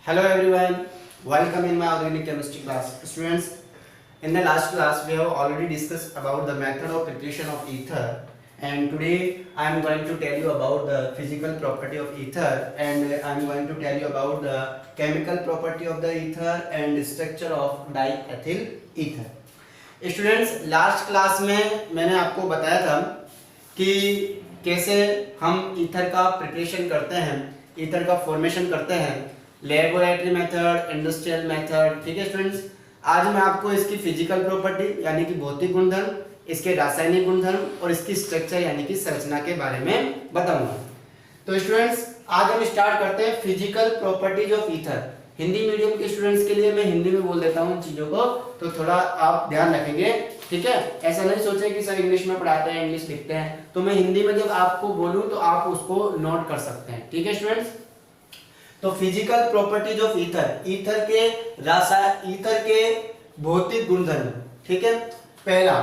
Hello everyone, welcome in my organic chemistry class. Students, in the last class we have already discussed about the method of preparation of ether, and today I am going to tell you about the physical property of ether, and I am going to tell you about the chemical property of the ether and structure of diethyl ether. Students, last class में मैंने आपको बताया था कि कैसे हम ether का preparation करते हैं, ईथर का फॉर्मेशन करते हैं, लेबोरेटरी मेथड, इंडस्ट्रियल मेथड। ठीक है स्टूडेंट्स, आज मैं आपको इसकी फिजिकल प्रॉपर्टी यानी कि भौतिक गुणधर्म, इसके रासायनिक गुणधर्म और इसकी स्ट्रक्चर यानी कि संरचना के बारे में बताऊंगा। तो स्टूडेंट्स, आज हम स्टार्ट करते हैं physical properties of ether. Hindi medium के स्टूडेंट्स के लिए मैं हिंदी में बोल देता हूँ चीजों को, तो थोड़ा आप ध्यान रखेंगे। ठीक है, ऐसा नहीं सोचे कि सर इंग्लिश में पढ़ाते हैं, इंग्लिश लिखते हैं, तो मैं हिंदी में जब आपको बोलूं तो आप उसको नोट कर सकते हैं। ठीक है स्टूडेंट्स, तो physical properties of ether, ether के भौतिक गुणधर्म। ठीक है, पहला,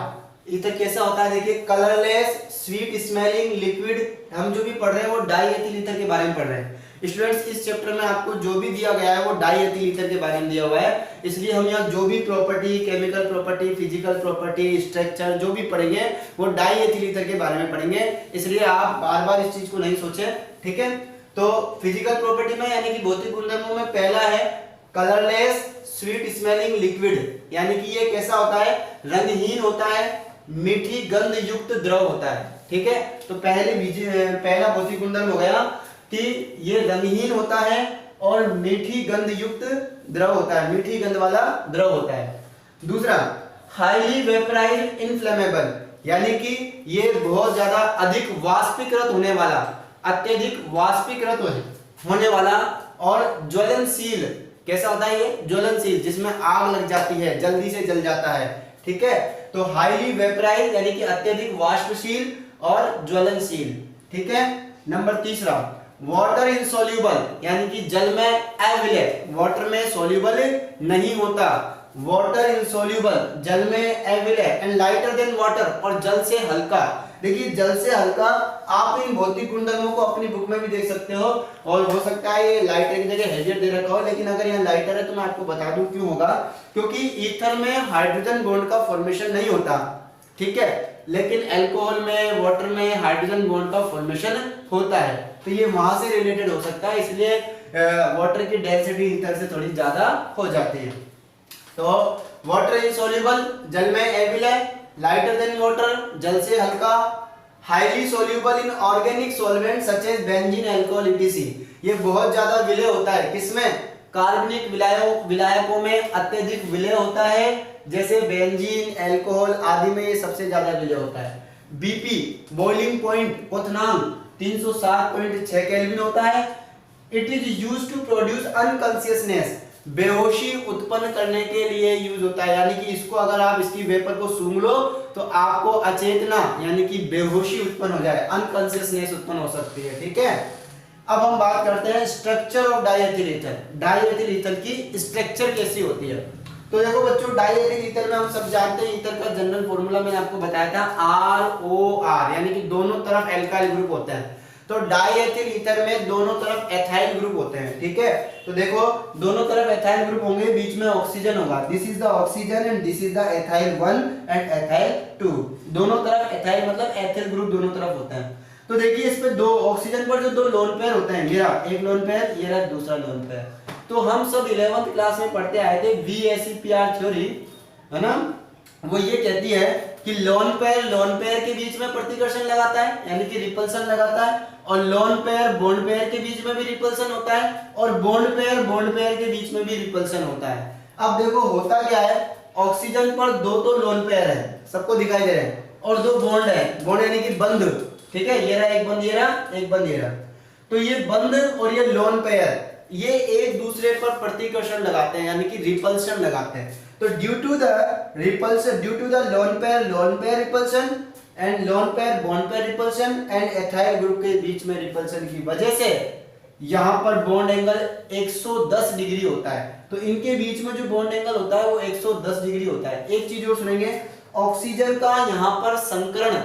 ईथर कैसा होता है देखिए, कलरलेस स्वीट स्मेलिंग लिक्विड। हम जो भी पढ़ रहे हैं वो डाईएथिल ईथर के बारे में पढ़ रहे हैं स्टूडेंट्स। इस चैप्टर में आपको जो भी दिया गया है वो डाईएथिल ईथर के बारे में दिया हुआ है, इसलिए हम यहाँ जो भी property, chemical property, physical property, structure जो भी पढ़ेंगे वो डाईएथिल ईथर के बारे में पढ़ेंगे, इसलिए आप बार बार इस चीज को नहीं सोचे। ठीक है, तो फिजिकल प्रॉपर्टी में यानी कि भौतिक गुणधर्मों में पहला है कलरलेस स्वीट स्मेलिंग लिक्विड, यानी कि ये कैसा होता है, रंगहीन होता है, मीठी गंध युक्त द्रव होता है। ठीक है, तो पहला भौतिक गुणधर्म हो गया कि ये रंगहीन होता है और मीठी गंध युक्त द्रव होता है, मीठी गंध वाला द्रव होता है। दूसरा, हाईली वेपराइज्ड इनफ्लेमेबल, यानी कि ये बहुत ज्यादा अधिक वाष्पीकृत होने वाला, अत्यधिक वाष्पीकृत होने वाला और ज्वलनशील। कैसा होता है ये, ज्वलनशील, जिसमें आग लग जाती है, जल्दी से जल जाता है। ठीक है, तो हाईली वेपराइज्ड यानी कि अत्यधिक वाष्पशील और ज्वलनशील। ठीक है, नंबर तीसरा, वाटर इनसोल्यूबल, यानी कि जल में अविलय, वाटर में सोल्यूबल नहीं होता, वाटर इनसोल्यूबल, जल में अविलय, एंड लाइटर देन वाटर, और जल से हल्का। देखिए, जल से हल्का, आप इन भौतिक गुणधर्मों को अपनी बुक में भी देख सकते हो, और हो सकता है ये लाइटर की जगह हेवियर दे रखा हो, लेकिन अगर यहाँ लाइटर है तो मैं आपको बता दूं क्यों होगा, क्योंकि ईथर में हाइड्रोजन बॉन्ड का फॉर्मेशन नहीं होता। ठीक है, लेकिन अल्कोहल में, वाटर में हाइड्रोजन बॉन्ड का फॉर्मेशन होता है, तो ये वहां से रिलेटेड हो सकता है, इसलिए वाटर की डेंसिटी ईथर से थोड़ी ज्यादा हो जाती है। तो वाटर इनसोल्यूबल, जल में अविलय, लाइटर देन वाटर, जल से हल्का, highly soluble in organic solvent such as benzene, alcohol etc. ये बहुत ज्यादा विलय होता है, किसमें, कार्बनिक विलायकों में अत्यधिक विलय होता है, जैसे बेंजीन, अल्कोहल आदि में ये सबसे ज्यादा विलय होता है। बीपी, बॉइलिंग पॉइंट, क्वथनांक 307.6 केल्विन होता है। It is used to produce unconsciousness, बेहोशी उत्पन्न करने के लिए यूज होता है, यानी कि इसको अगर आप इसकी वेपर को सूंघ लो तो आपको अचेतना यानी कि बेहोशी उत्पन्न हो जाए, अनकॉन्शियसनेस उत्पन्न हो सकती है। ठीक है, अब हम बात करते हैं structure of diethyl ether. Diethyl ether की स्ट्रक्चर कैसी होती है, तो देखो बच्चों, डाईएथिल ईथर में हम सब जानते हैं, ईथर का जनरल फॉर्मूला मैंने आपको बताया था, ROR, यानी कि दोनों तरफ एल्काइल ग्रुप होते हैं। तो डाईएथिल ईथर में दोनों तरफ एथाइल ग्रुप होते हैं। ठीक है, तो देखो दोनों तरफ एथाइल ग्रुप होंगे, बीच में ऑक्सीजन होगा, this is the oxygen and this is the ethyl 1 and ethyl 2। दोनों तरफ एथाइल मतलब एथिल ग्रुप दोनों तरफ होता है। तो देखिए, इस पे दो ऑक्सीजन पर जो दो लोन पेयर होते हैं, मेरा एक लोन पेयर, ये रहा दूसरा लोन पेयर। तो हम सब 11th क्लास में पढ़ते आए थे VSEPR थ्योरी, है ना, वो ये कहती है कि लोन पेयर के बीच में प्रतिकर्षण लगाता है, यानी कि रिपल्सन लगाता है, और लोन पेयर बॉन्ड पेयर के बीच में भी रिपल्सन होता है, और बॉन्ड पेयर के बीच में भी रिपल्सन होता है। अब देखो होता क्या है, ऑक्सीजन पर दो लोन पेयर है, सबको दिखाई दे रहे हैं, और दो बॉन्ड है, बॉन्ड यानी कि बंध। ठीक है, ये रहा एक बंध, ये रहा एक बंध, ये रहा। तो ये बंध और ये लोन पेयर, ये एक दूसरे पर प्रतिकर्षण लगाते हैं, यानी कि रिपल्शन लगाते हैं। तो due to the lone pair repulsion and lone pair bond pair repulsion and ethyl group के बीच में रिपल्शन की वजह से यहां पर बॉन्ड एंगल 110 डिग्री होता है। तो इनके बीच में जो बॉन्ड एंगल होता है वो 110 डिग्री होता है। एक चीज और सुनेंगे, ऑक्सीजन का यहां पर संकरण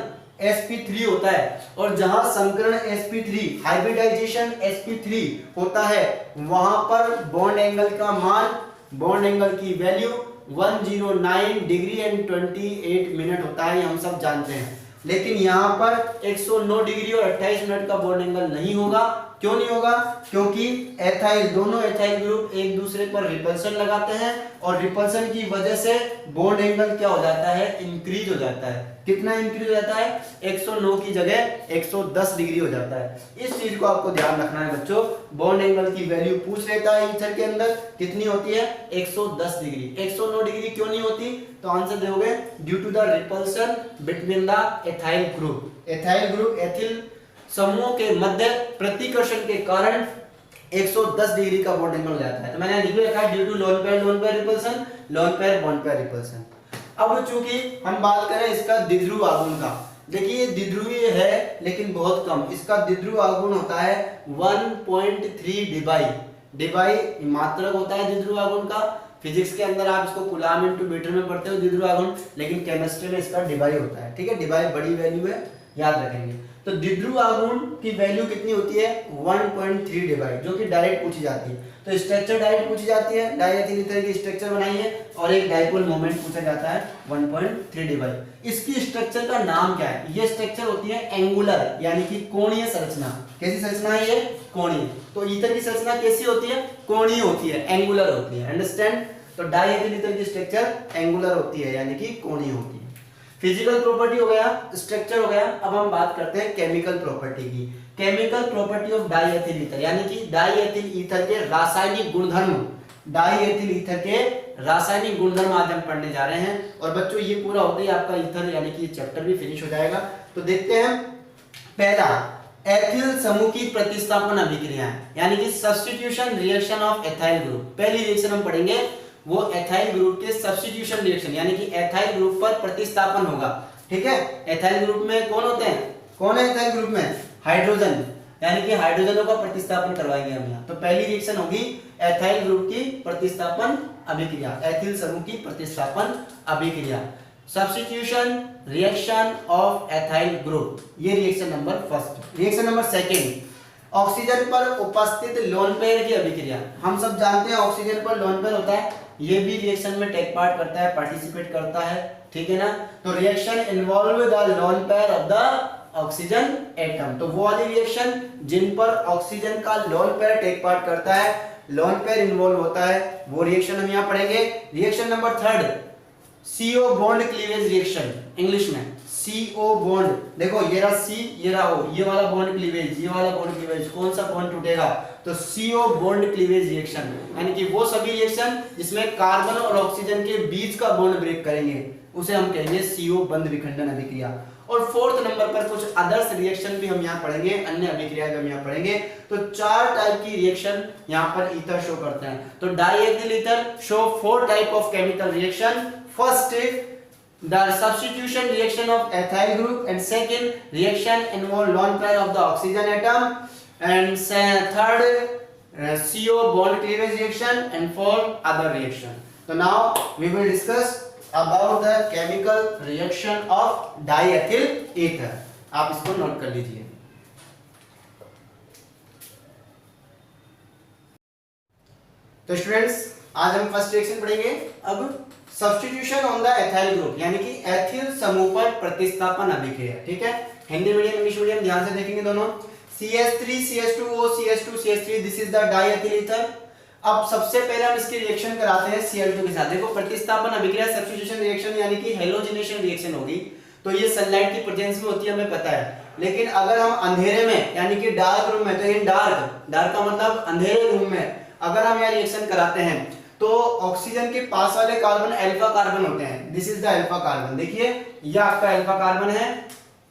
sp3 होता है, और जहां संकरण sp3 हाइब्रिडाइजेशन sp3 होता है वहां पर बॉन्ड एंगल का मान, बॉन्ड एंगल की वैल्यू 109 डिग्री एंड 28 मिनट होता है, ये हम सब जानते हैं। लेकिन यहाँ पर 109 डिग्री और 28 मिनट का बॉन्ड एंगल नहीं होगा। क्यों नहीं होगा? क्योंकि एथाइल, दोनों एथाइल ग्रुप एक दूसरे पर रिपल्सन लगाते हैं, और रिपल्सन की वजह से बॉन्ड एंगल क्या हो जाता है? इंक्रीज हो जाता है। कितना इंक्रीज हो जाता है? 109 की जगह 110 डिग्री हो जाता है। इस चीज को आपको ध्यान रखना है बच्चों। बॉन्ड एंगल की वैल्यू पूछ लेता है ईथर के अंदर, कितनी होती है? 110 डिग्री। 109 डिग्री क्यों नहीं होती? तो आंसर दोगे due to the repulsion between the ethyl group. Ethyl group ethyl समूह के मध्य प्रतिकर्षण के कारण 110 डिग्री का बॉन्ड एंगल हो जाता है। तो मैंने लिख रखा है due to lone pair repulsion, lone pair bond pair repulsion. अब चूंकि हम बात करें इसका द्विध्रुव आघूर्ण का, देखिए ये द्विध्रुवीय है लेकिन बहुत कम। इसका द्विध्रुव आघूर्ण होता है 1.3 डिबाई। डिबाई मात्रक होता है द्विध्रुव आघूर्ण का। फिजिक्स के अंदर आप इसको कूलम इनटू मीटर में पढ़ते हो द्विध्रुव आघूर्ण, लेकिन केमिस्ट्री में इसका डिबाई होता है। ठीक है, डिबाई बड़ी वैल्यू है, याद रखेंगे। तो द्विध्रुव आघूर्ण की वैल्यू कितनी होती है? 1.3 डिबाई, जो कि डायरेक्ट पूछी जाती है। तो स्ट्रक्चर डायरेक्ट पूछी जाती है, डायएथिल ईथर की स्ट्रक्चर बनाई है, और एक डाइपोल मोमेंट पूछा जाता है 1.3 डिबाई। इसकी स्ट्रक्चर का नाम क्या है? ये स्ट्रक्चर होती है एंगुलर, यानी कि कोणीय संरचना। कैसी संरचना है ये? कोणीय। तो ईथर की संरचना कैसी होती है? कोणीय होती है, एंगुलर होती है। अंडरस्टैंड? तो डायएथिल ईथर की स्ट्रक्चर एंगुलर होती है, यानी कि कोणीय होती है। फिजिकल प्रॉपर्टी हो गया, स्ट्रक्चर हो गया। अब हम बात करते हैं केमिकल प्रॉपर्टी की। Chemical property of diethyl ether, यानी कि डाइएथिल ईथर के रासायनिक गुणधर्म। डाइएथिल ईथर के रासायनिक गुणधर्म आज हम पढ़ने जा रहे हैं। और बच्चों ये पूरा होते ही आपका ईथर यानी कि चैप्टर भी फिनिश हो जाएगा। तो देखते हैं पहला, एथिल समूह की प्रतिस्थापन अभिक्रिया, यानी कि substitution reaction of ethyl group. पहली रिएक्शन हम पढ़ेंगे वो एथाइल ग्रुप के सब्स्टिट्यूशन रिएक्शन, यानी कि एथाइल ग्रुप पर प्रतिस्थापन होगा। ठीक है, एथाइल ग्रुप में कौन होते हैं? कौन है एथाइल ग्रुप में? हाइड्रोजन, यानी कि हाइड्रोजनों का प्रतिस्थापन करवाएंगे हम यहाँ। तो पहली रिएक्शन होगी एथाइल ग्रुप की प्रतिस्थापन अभिक्रिया, एथिल समूह की प्रतिस्थापन अभिक्रिया, substitution reaction of ethyl group. ये reaction number first. Reaction number second, oxygen पर उपस्थित लोन पेयर की अभिक्रिया। हम सब जानते हैं ऑक्सीजन पर लोन पेयर होता है, ये भी रिएक्शन में टेक पार्ट करता है, पार्टिसिपेट करता है। ठीक है ना? तो reaction involve the lone pair of the oxygen atom. तो वो वाली रिएक्शन जिन पर ऑक्सीजन का लोन पेयर टेक पार्ट करता है, लोन पेयर इन्वॉल्व होता है, वो रिएक्शन हम यहाँ पढ़ेंगे। Reaction number third, CO bond cleavage reaction. English में CO बॉन्ड, देखो ये रहा C, ये रहा O, ये वाला बॉन्ड क्लीवेज, ये वाला बॉन्ड क्लीवेज, कौन सा बॉन्ड टूटेगा? तो CO बॉन्ड क्लीवेज रिएक्शन, यानी कि वो सभी रिएक्शन जिसमें कार्बन और ऑक्सीजन के बीच का बॉन्ड ब्रेक करेंगे उसे हम कहेंगे CO बंध विखंडन अभिक्रिया। और फोर्थ नंबर पर कुछ अदर्स रिएक्शन भी हम यहाँ पढ़ेंगे, अन्य अभिक्रिया भी हम यहाँ पढ़ेंगे। तो 4 टाइप की रिएक्शन यहाँ पर ईथर शो करते हैं। तो diethyl ether show 4 type of chemical reaction. First the substitution reaction of ethyl group, and second reaction involve lone pair of the oxygen atom, and third CO bond cleavage reaction, and fourth other reaction. So now we will discuss about the chemical reaction of diethyl ether. आप इसको note कर लीजिए। तो students आज हम first reaction पढ़ेंगे। अब substitution on the ethyl group, यानी कि एथिल समूह पर प्रतिस्थापन अभिक्रिया। ठीक है, हिंदी मीडियम इंग्लिश मीडियम ध्यान से देखेंगे दोनों। CH3 CH2O CH2 CH3, this is the diethyl ether. अब सबसे पहले हम इसकी रिएक्शन कराते हैं Cl2 के साथ। देखो प्रतिस्थापन अभिक्रिया सब्स्टिट्यूशन रिएक्शन यानी कि हेलोजिनेशन रिएक्शन होगी, तो ये सनलाइट की प्रेजेंस में होती है, हमें पता है। लेकिन अगर हम अंधेरे में यानी कि डार्क रूम में, तो इन डार्क का मतलब अंधेरे रूम में अगर हम यह रिएक्शन कराते हैं तो ऑक्सीजन के पास वाले कार्बन अल्फा कार्बन होते हैं। This is the alpha carbon. देखिए ये आपका अल्फा कार्बन है,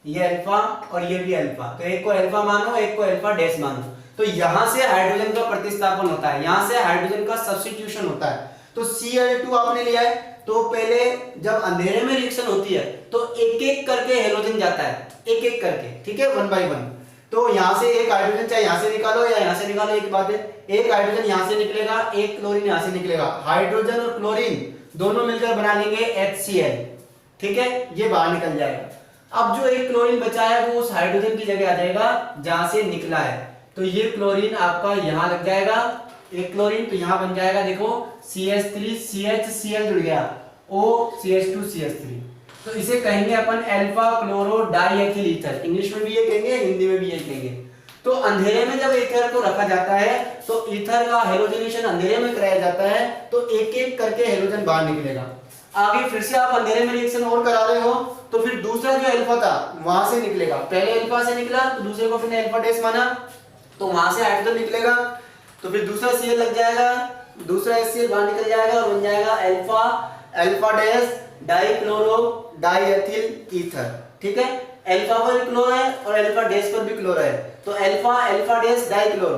ये अल्फा और ये भी अल्फा। तो एक को अल्फा मानो, एक को अल्फा डैश मानो। तो यहां से हाइड्रोजन का प्रतिस्थापन होता है, यहां से हाइड्रोजन का सब्स्टिट्यूशन होता है। तो Cl2 आपने लिया है, तो पहले जब अंधेरे में रिएक्शन होती है तो एक एक करके हेलोजन जाता है, एक एक करके। ठीक है, 1 by 1। तो यहां से एक हाइड्रोजन चाहे यहां से निकालो या यहां से निकालो, एक बात है, एक हाइड्रोजन यहां से निकलेगा, एक क्लोरीन यहां से निकलेगा। हाइड्रोजन और क्लोरीन दोनों मिलकर बना लेंगे HCl। ठीक है, ये बाहर निकल जाएगा। अब जो एक क्लोरीन बचा है वो उस हाइड्रोजन की जगह आ जाएगा जहां से निकला है। तो ये क्लोरीन आपका यहाँ लग जाएगा, एक क्लोरीन, तो यहाँ बन जाएगा देखो CH3 CHCl जुड़ गया, OCH2 CH3। तो इसे कहेंगे अपन alpha chloro diethyl ether. English में भी ये कहेंगे, हिंदी में भी ये कहेंगे। तो अंधेरे में जब ईथर को रखा जाता है तो ईथर का हेलोजनेशन अंधेरे में कराया जाता है, तो एक एक करके हेलोजन बाहर निकलेगा। आगे फिर से आप अंधेरे में रिएक्शन और करा रहे हो तो फिर दूसरा जो अल्फा था वहां से निकलेगा, पहले अल्फा से निकला तो दूसरे को फिर अल्फा डैश माना तो वहां से हाइड्रोजन निकलेगा, तो फिर दूसरा Cl लग जाएगा, दूसरा HCl बाहर निकल जाएगा और बन जाएगा alpha dash dichloro diethyl ether. ठीक है, अल्फा पर क्लोरो है और अल्फा डैश पर भी क्लोरो है, तो अल्फा डैश डाइक्लोरो,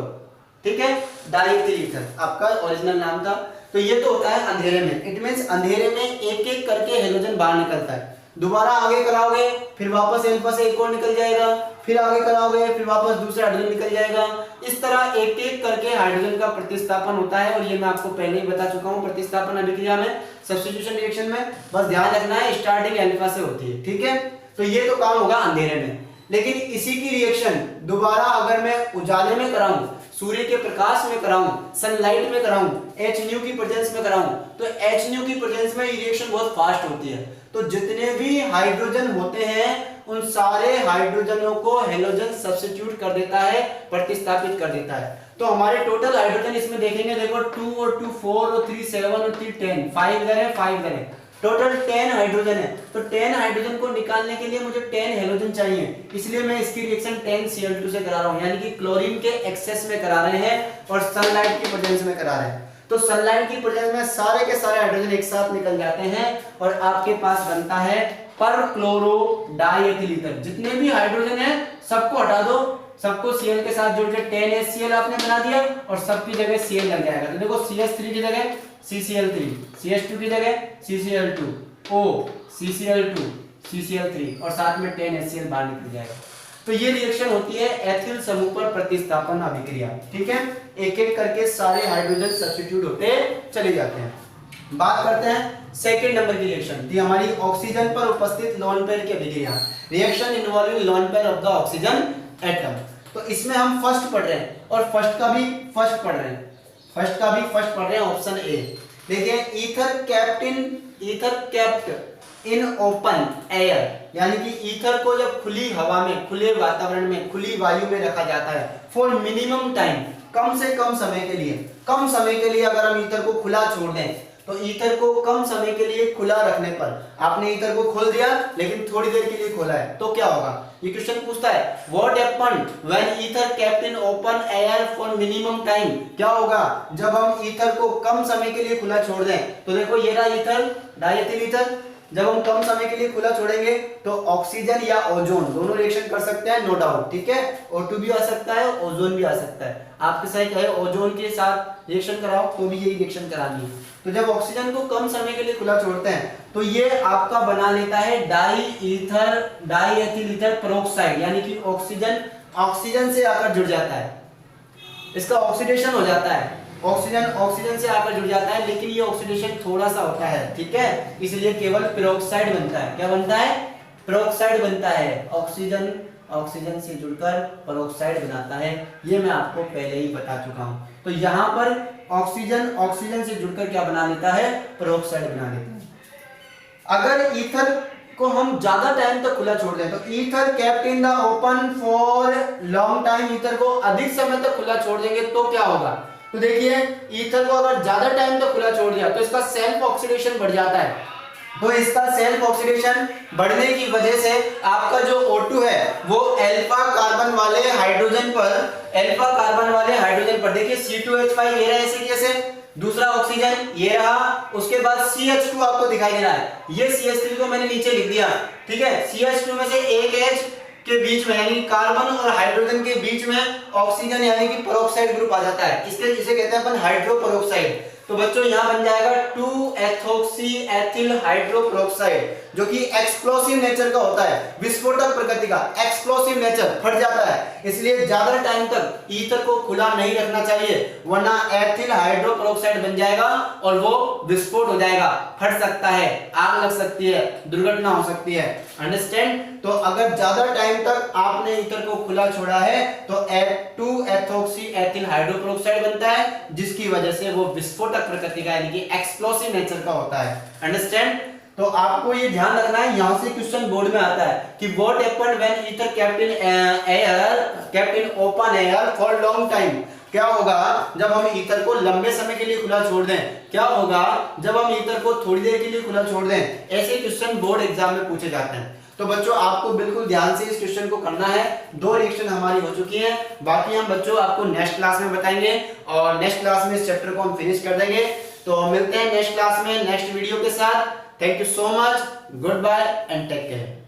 ठीक है, डाइएथिल ईथर आपका ओरिजिनल नाम था। तो ये तो होता है अंधेरे में, इट मींस अंधेरे में एक एक करके हेलोजन बाहर निकलता है। दोबारा आगे कराओगे फिर वापस अल्फा से एक और निकल जाएगा, फिर आगे कराओगे फिर वापस दूसरा हाइड्रोजन निकल जाएगा। इस तरह एक एक करके हाइड्रोजन का प्रतिस्थापन होता है, और ये मैं आपको पहले ही बता चुका हूं प्रतिस्थापन अभिक्रिया में, सब्स्टिट्यूशन रिएक्शन में। बस ध्यान रखना है स्टार्टिंग अल्फा से होती है। ठीक है, तो ये तो काम होगा अंधेरे में। लेकिन इसी की रिएक्शन दोबारा अगर मैं उजाले में कराऊं, सूर्य के प्रकाश में कराऊं, सनलाइट में कराऊं, Hν की प्रेजेंस में कराऊं, तो Hν की प्रेजेंस में ये रिएक्शन बहुत फास्ट होती है। तो जितने भी हाइड्रोजन होते हैं उन सारे हाइड्रोजनों को हेलोजन सब्स्टिट्यूट कर देता है, प्रतिस्थापित कर देता है। तो हमारे टोटल हाइड्रोजन इसमें देखेंगे, देखो 2 और 2 4 और 3 7 और 3 10, 5 इधर है 5 इधर है, टोटल 10 हाइड्रोजन है। तो 10 हाइड्रोजन को निकालने के लिए मुझे 10 हेलोजन चाहिए, इसलिए मैं इसकी रिएक्शन 10Cl2 से करा रहा हूं, यानी कि क्लोरीन के एक्सेस में करा रहे हैं और सनलाइट की प्रेजेंस में करा रहे हैं। तो सनलाइट की प्रेजेंस में सारे के सारे हाइड्रोजन एक साथ निकल जाते हैं और आपके पास बनता है पर क्लोरो डाइएथिल ईथर। जितने भी हाइड्रोजन है सबको हटा दो, सबको Cl के साथ जोड़ के 10HCl आपने बना दिया और सबकी जगह Cl लग जाएगा। तो देखो CH3 की जगह CCl3, CH2 की जगह CCl2, O CCl2 CCl3 और साथ में 10HCl बाहर निकल जाएगा। तो ये रिएक्शन होती है एथिल समूह पर प्रतिस्थापन अभिक्रिया। ठीक है, एक एक करके सारे हाइड्रोजन सब्स्टिट्यूट होते चले जाते हैं। बात करते हैं सेकंड नंबर की रिएक्शन थी हमारी ऑक्सीजन पर उपस्थित लोन पेयर की अभिक्रिया, reaction involving lone pair of the oxygen atom. तो इसमें हम फर्स्ट पढ़ रहे हैं और फर्स्ट का भी फर्स्ट पढ़ रहे हैं, ऑप्शन ए। देखिए, ether kept in open air, यानी कि ईथर को जब खुली हवा में, खुले वातावरण में, खुली वायु में रखा जाता है फॉर मिनिमम टाइम, कम से कम समय के लिए अगर हम ईथर को खुला छोड़ दें, तो ईथर को कम समय के लिए खुला रखने पर, आपने ईथर को खोल दिया लेकिन थोड़ी देर के लिए खोला है, तो क्या होगा? ये क्वेश्चन पूछता है what happened when ether kept in open air for minimum time. क्या होगा जब हम ईथर को कम समय के लिए खुला छोड़ दें? तो देखो ये रहा ईथर, डाइएथिल ईथर। जब हम कम समय के लिए खुला छोड़ेंगे तो ऑक्सीजन या ओजोन दोनों रिएक्शन कर सकते हैं, नो डाउट। ठीक है, O2 भी आ सकता है, ओजोन भी आ सकता है। आपके साथ क्या है, ओजोन के साथ रिएक्शन कराओ तो भी यही रिएक्शन करानी है। तो जब ऑक्सीजन को कम समय के लिए खुला छोड़ते हैं तो ये आपका बना लेता है डाइएथिल ईथर पेरोक्साइड, यानी कि ऑक्सीजन से आकर जुड़ जाता है, इसका ऑक्सीडेशन हो जाता है, ऑक्सीजन से आकर जुड़ जाता है, लेकिन ये ऑक्सीडेशन थोड़ा सा होता है। ठीक है, इसलिए केवल पेरोक्साइड बनता है। क्या बनता है? पेरोक्साइड बनता है। ऑक्सीजन से जुड़कर पेरोक्साइड बनाता है, ये मैं आपको पहले ही बता चुका हूं। तो यहां पर ऑक्सीजन से जुड़कर क्या बना लेता है? पेरोक्साइड बना लेता है। अगर ईथर को हम ज्यादा टाइम तक खुला छोड़ दें, तो ether kept in the open for long time, ether को अधिक समय तक खुला छोड़ देंगे तो क्या होगा? तो देखिए, ईथर को अगर ज्यादा टाइम तक खुला छोड़ दिया तो इसका सेल्फ ऑक्सीडेशन बढ़ जाता है। तो इसका सेल्फ ऑक्सीडेशन बढ़ने की वजह से आपका जो O2 है वो अल्फा कार्बन वाले हाइड्रोजन पर देखिए C2H5 ये रहा ऐसे कैसे, दूसरा ऑक्सीजन ये रहा, उसके बाद CH2 आपको दिखाई दे रहा है, ये CH3 को मैंने नीचे लिख दिया। ठीक है, CH2 में से एक H के बीच में, यानी कार्बन और हाइड्रोजन के बीच में ऑक्सीजन यानी कि पेरोक्साइड ग्रुप आ जाता है, इसे कहते हैं अपन हाइड्रोपेरोक्साइड। तो बच्चों यहाँ बन जाएगा 2-एथोक्सी एथिल हाइड्रोक्लोराइड, जो कि एक्सप्लोसिव नेचर का होता है, विस्फोटक प्रकृति का, एक्सप्लोसिव नेचर, फट जाता है, इसलिए ज्यादा टाइम तक ईथर को खुला नहीं रखना चाहिए, वरना एथिल हाइड्रोक्लोराइड बन जाएगा और वो विस्फोट हो जाएगा, फट सकता है, आग लग सकती है, दुर्घटना हो सकती है। अंडरस्टैंड? तो अगर ज्यादा टाइम तक आपने ईथर को खुला छोड़ा है तो 2-एथोक्सी एथिल हाइड्रोक्लोराइड बनता है, जिसकी वजह से वो विस्फोटक प्रकृति का यानी कि एक्सप्लोसिव नेचर का होता है। अंडरस्टैंड? तो आपको ये ध्यान रखना है, यहां से क्वेश्चन बोर्ड में आता है कि what happened when ether kept in open air for long time. क्या होगा जब हम ईथर को लंबे समय के लिए खुला छोड़ दें, क्या होगा जब हम ईथर को थोड़ी देर के लिए खुला छोड़ दें, ऐसे क्वेश्चन बोर्ड एग्जाम में पूछे जाते हैं। तो बच्चों आपको बिल्कुल ध्यान से इस क्वेश्चन को करना है। 2 रिएक्शन हमारी हो चुकी है, बाकी हम बच्चों आपको नेक्स्ट क्लास में बताएंगे और नेक्स्ट क्लास में इस चैप्टर को हम फिनिश कर देंगे। तो मिलते हैं नेक्स्ट क्लास में नेक्स्ट वीडियो के साथ। Thank you so much, goodbye and take care.